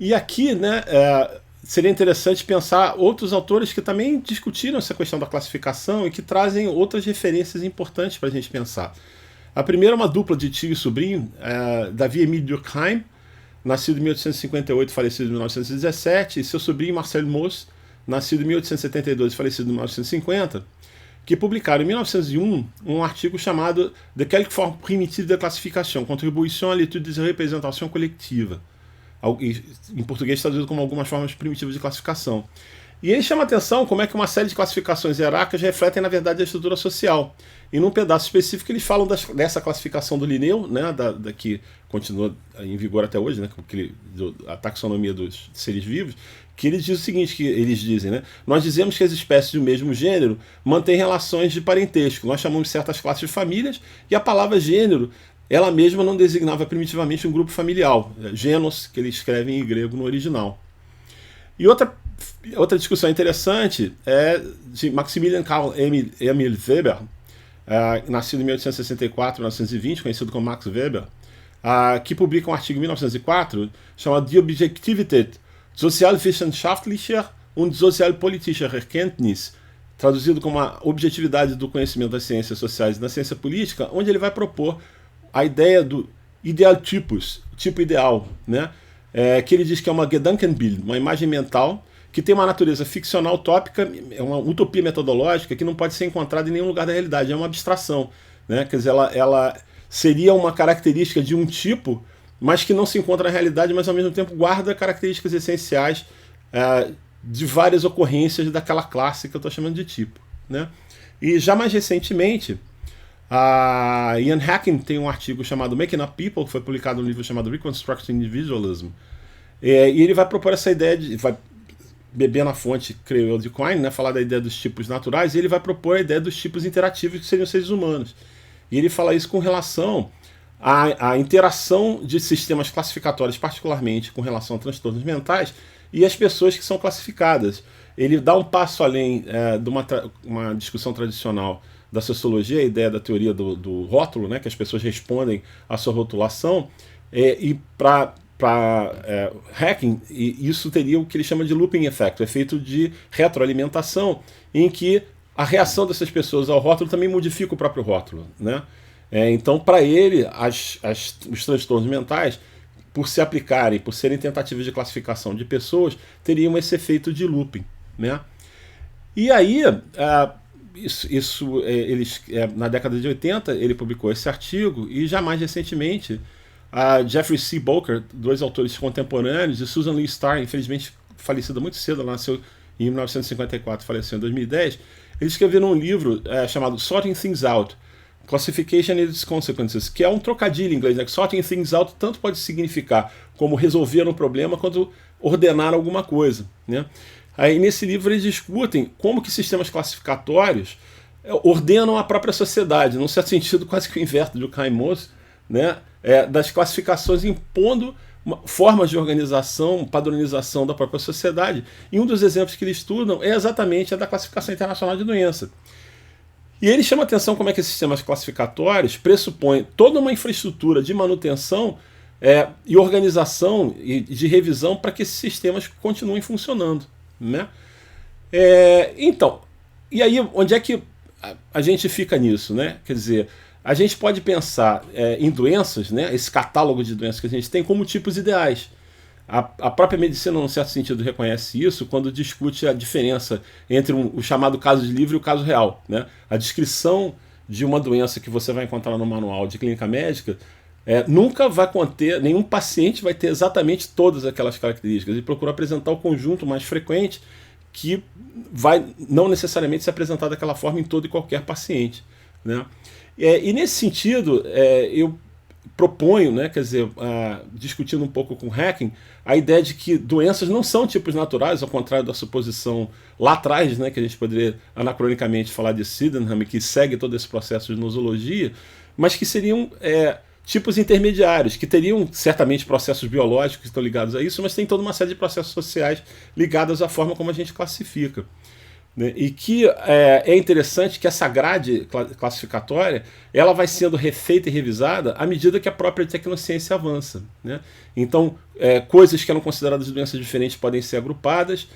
E aqui, né, seria interessante pensar outros autores que também discutiram essa questão da classificação e que trazem outras referências importantes para a gente pensar. A primeira é uma dupla de tio e sobrinho, Davi-Émile Durkheim, nascido em 1858 falecido em 1917, e seu sobrinho Marcel Mauss, nascido em 1872 e falecido em 1950, que publicaram em 1901 um artigo chamado De quelques formes primitives de classification, contribuição à l'étude des représentations collectives, em português traduzido como algumas formas primitivas de classificação. E ele chama a atenção como é que uma série de classificações hierárquicas refletem, na verdade, a estrutura social. E num pedaço específico eles falam dessa classificação do Linneu, né, que continua em vigor até hoje, né, a taxonomia dos seres vivos, que ele diz o seguinte, que eles dizem, né, nós dizemos que as espécies do mesmo gênero mantêm relações de parentesco, nós chamamos certas classes de famílias, e a palavra gênero, ela mesma não designava primitivamente um grupo familiar, genos, que ele escreve em grego no original. E outra discussão interessante é de Maximilian Karl Emil Weber, nascido em 1864 1920, conhecido como Max Weber, que publica um artigo em 1904 chamado Die Objektivität sozialwissenschaftlicher und sozialpolitischer Erkenntnis, traduzido como a objetividade do conhecimento das ciências sociais e da ciência política, onde ele vai propor a ideia do Idealtypus, tipo ideal, né? Que ele diz que é uma Gedankenbild, uma imagem mental, que tem uma natureza ficcional utópica, é uma utopia metodológica que não pode ser encontrada em nenhum lugar da realidade, é uma abstração, né? Quer dizer, ela seria uma característica de um tipo, mas que não se encontra na realidade, mas ao mesmo tempo guarda características essenciais de várias ocorrências daquela classe que eu estou chamando de tipo, né? E já mais recentemente, Ian Hacking tem um artigo chamado Making Up People, que foi publicado no livro chamado Reconstructing Individualism, e ele vai propor essa ideia vai beber na fonte, creio eu, de Quine, né, falar da ideia dos tipos naturais, e ele vai propor a ideia dos tipos interativos, que seriam os seres humanos. E ele fala isso com relação à interação de sistemas classificatórios, particularmente com relação a transtornos mentais, e as pessoas que são classificadas. Ele dá um passo além de uma discussão tradicional da sociologia, a ideia da teoria do rótulo, né, que as pessoas respondem à sua rotulação, e para Hacking, isso teria o que ele chama de looping effect, o efeito de retroalimentação, em que a reação dessas pessoas ao rótulo também modifica o próprio rótulo, né? Então, para ele, os transtornos mentais, por se aplicarem, por serem tentativas de classificação de pessoas, teriam esse efeito de looping, né? E aí, na década de 80, ele publicou esse artigo, e já mais recentemente, Jeffrey C. Boker, dois autores contemporâneos, e Susan Lee Starr, infelizmente falecida muito cedo, ela nasceu em 1954, faleceu em 2010, eles escreveram um livro chamado Sorting Things Out, Classification and Its Consequences, que é um trocadilho em inglês, né? Sorting Things Out tanto pode significar como resolver um problema, quanto ordenar alguma coisa, né? Aí nesse livro eles discutem como que sistemas classificatórios ordenam a própria sociedade, num certo sentido quase que o inverso do Durkheim, né? Das classificações impondo formas de organização, padronização da própria sociedade. E um dos exemplos que eles estudam é exatamente a da classificação internacional de doença. E ele chama a atenção como é que esses sistemas classificatórios pressupõem toda uma infraestrutura de manutenção e organização e de revisão para que esses sistemas continuem funcionando, né? Então, e aí onde é que a gente fica nisso, né? Quer dizer, a gente pode pensar em doenças, né, esse catálogo de doenças que a gente tem, como tipos ideais. A própria medicina, num certo sentido, reconhece isso quando discute a diferença entre o chamado caso de livro e o caso real, né? A descrição de uma doença que você vai encontrar no manual de clínica médica nunca vai conter, nenhum paciente vai ter exatamente todas aquelas características. Ele procura apresentar o conjunto mais frequente que vai não necessariamente se apresentar daquela forma em todo e qualquer paciente, né? E nesse sentido, eu proponho, né, quer dizer, discutindo um pouco com Hacking, a ideia de que doenças não são tipos naturais, ao contrário da suposição lá atrás, né, que a gente poderia anacronicamente falar de Sydenham, que segue todo esse processo de nosologia, mas que seriam tipos intermediários, que teriam certamente processos biológicos que estão ligados a isso, mas tem toda uma série de processos sociais ligados à forma como a gente classifica. né? E que é interessante que essa grade classificatória ela vai sendo refeita e revisada à medida que a própria tecnociência avança, né? Então, coisas que eram consideradas doenças diferentes podem ser agrupadas,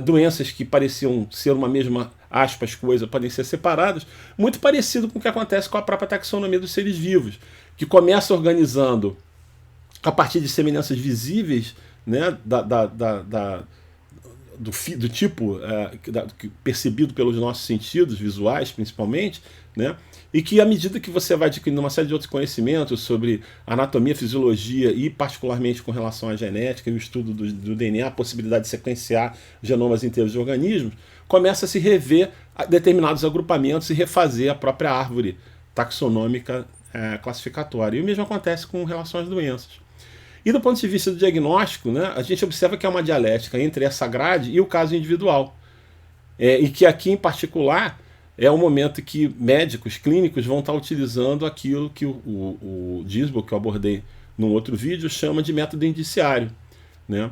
doenças que pareciam ser uma mesma aspas coisa podem ser separadas, muito parecido com o que acontece com a própria taxonomia dos seres vivos, que começa organizando a partir de semelhanças visíveis, né, do tipo percebido pelos nossos sentidos visuais, principalmente, né? E que à medida que você vai adquirindo uma série de outros conhecimentos sobre anatomia, fisiologia e particularmente com relação à genética e o estudo do DNA, a possibilidade de sequenciar genomas inteiros de organismos, começa a se rever determinados agrupamentos e refazer a própria árvore taxonômica classificatória. E o mesmo acontece com relação às doenças. E do ponto de vista do diagnóstico, né, a gente observa que é uma dialética entre essa grade e o caso individual. E que aqui, em particular, é o momento que médicos clínicos vão estar utilizando aquilo que o Disbold, que eu abordei num outro vídeo, chama de método indiciário, né?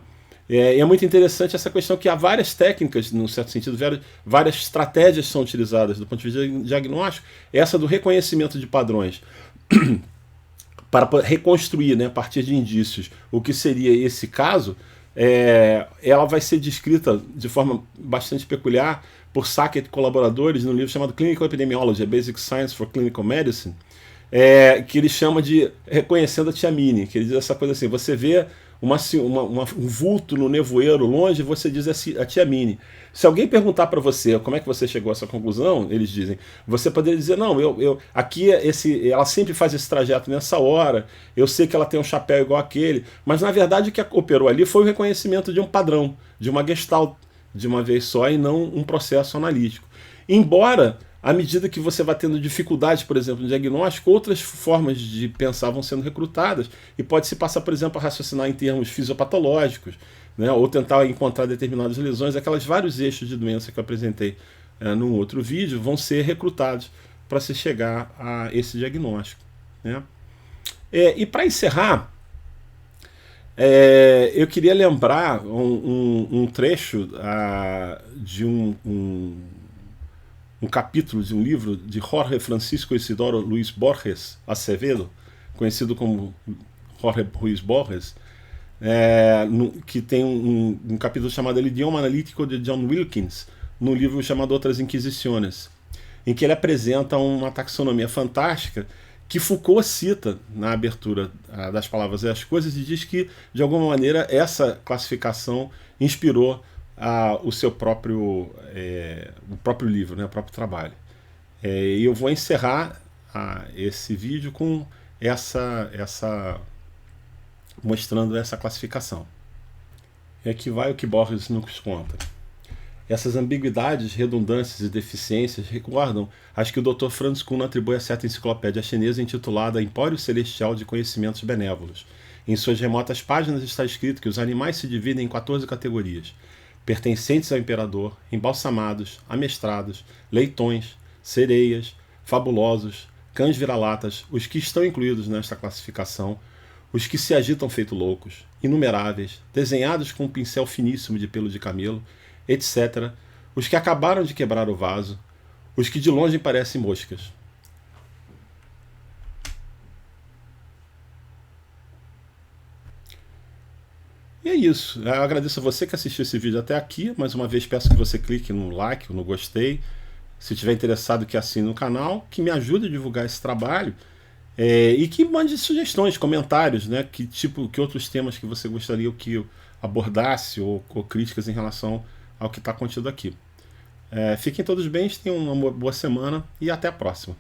É muito interessante essa questão que há várias técnicas, num certo sentido, várias estratégias são utilizadas do ponto de vista diagnóstico. Essa do reconhecimento de padrões para reconstruir, né, a partir de indícios, o que seria esse caso, ela vai ser descrita de forma bastante peculiar por Sackett e colaboradores no livro chamado Clinical Epidemiology, a Basic Science for Clinical Medicine, que ele chama de reconhecendo a tiamine, que ele diz essa coisa assim, você vê um vulto no nevoeiro longe, você diz a tiamine. Se alguém perguntar para você como é que você chegou a essa conclusão, eles dizem, você poderia dizer, não, aqui ela sempre faz esse trajeto nessa hora, eu sei que ela tem um chapéu igual aquele, mas na verdade o que operou ali foi o reconhecimento de um padrão, de uma gestalt, de uma vez só, e não um processo analítico. Embora, à medida que você vai tendo dificuldade, por exemplo, no diagnóstico, outras formas de pensar vão sendo recrutadas, e pode-se passar, por exemplo, a raciocinar em termos fisiopatológicos, né, ou tentar encontrar determinadas lesões, aquelas vários eixos de doença que eu apresentei num outro vídeo, vão ser recrutados para se chegar a esse diagnóstico, né? E para encerrar, eu queria lembrar um trecho de um capítulo de um livro de Jorge Francisco Isidoro Luis Borges Acevedo, conhecido como Jorge Luis Borges, que tem um capítulo chamado El Idioma Analítico de John Wilkins, no livro chamado Outras Inquisições, em que ele apresenta uma taxonomia fantástica que Foucault cita na abertura das Palavras e as Coisas, e diz que, de alguma maneira, essa classificação inspirou o próprio livro, né, o próprio trabalho. E eu vou encerrar esse vídeo com mostrando essa classificação. E aqui vai o que Borges nos conta. Essas ambiguidades, redundâncias e deficiências recordam as que o Dr. Franz Kuhn atribui a certa enciclopédia chinesa intitulada Empório Celestial de Conhecimentos Benévolos. Em suas remotas páginas está escrito que os animais se dividem em 14 categorias, pertencentes ao imperador, embalsamados, amestrados, leitões, sereias, fabulosos, cães vira-latas, os que estão incluídos nesta classificação, os que se agitam feito loucos, inumeráveis, desenhados com um pincel finíssimo de pelo de camelo, etc., os que acabaram de quebrar o vaso, os que de longe parecem moscas. E é isso. Eu agradeço a você que assistiu esse vídeo até aqui. Mais uma vez peço que você clique no like, no gostei. Se estiver interessado, que assine no canal, que me ajude a divulgar esse trabalho. E que mande sugestões, comentários, né? Que outros temas que você gostaria que eu abordasse ou críticas em relação ao que está contido aqui. Fiquem todos bem, tenham uma boa semana e até a próxima.